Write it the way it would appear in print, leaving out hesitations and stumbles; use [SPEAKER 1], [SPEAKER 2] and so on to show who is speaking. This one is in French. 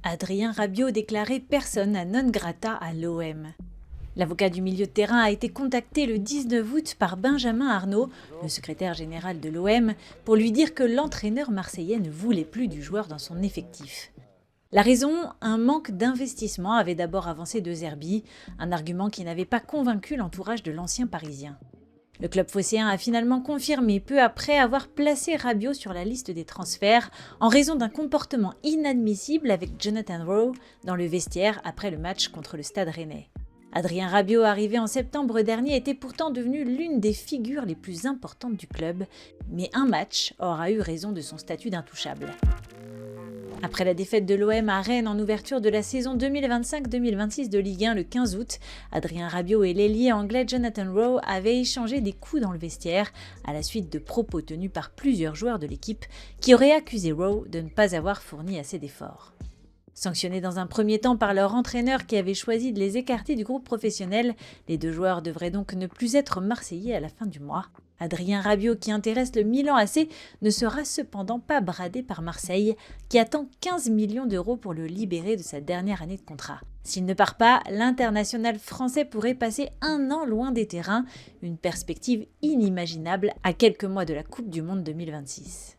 [SPEAKER 1] Adrien Rabiot déclaré persona non grata à l'OM. L'avocat du milieu de terrain a été contacté le 19 août par Benjamin Arnault, le secrétaire général de l'OM, pour lui dire que l'entraîneur marseillais ne voulait plus du joueur dans son effectif. La raison, un manque d'investissement, avait d'abord avancé De Zerbi, un argument qui n'avait pas convaincu l'entourage de l'ancien Parisien. Le club phocéen a finalement confirmé peu après avoir placé Rabiot sur la liste des transferts en raison d'un comportement inadmissible avec Jonathan Rowe dans le vestiaire après le match contre le Stade Rennais. Adrien Rabiot, arrivé en septembre dernier, était pourtant devenu l'une des figures les plus importantes du club, mais un match aura eu raison de son statut d'intouchable. Après la défaite de l'OM à Rennes en ouverture de la saison 2025-2026 de Ligue 1 le 15 août, Adrien Rabiot et l'ailier anglais Jonathan Rowe avaient échangé des coups dans le vestiaire à la suite de propos tenus par plusieurs joueurs de l'équipe qui auraient accusé Rowe de ne pas avoir fourni assez d'efforts. Sanctionnés dans un premier temps par leur entraîneur qui avait choisi de les écarter du groupe professionnel, les deux joueurs devraient donc ne plus être marseillais à la fin du mois. Adrien Rabiot, qui intéresse le Milan AC, ne sera cependant pas bradé par Marseille, qui attend 15 millions d'euros pour le libérer de sa dernière année de contrat. S'il ne part pas, l'international français pourrait passer un an loin des terrains, une perspective inimaginable à quelques mois de la Coupe du Monde 2026.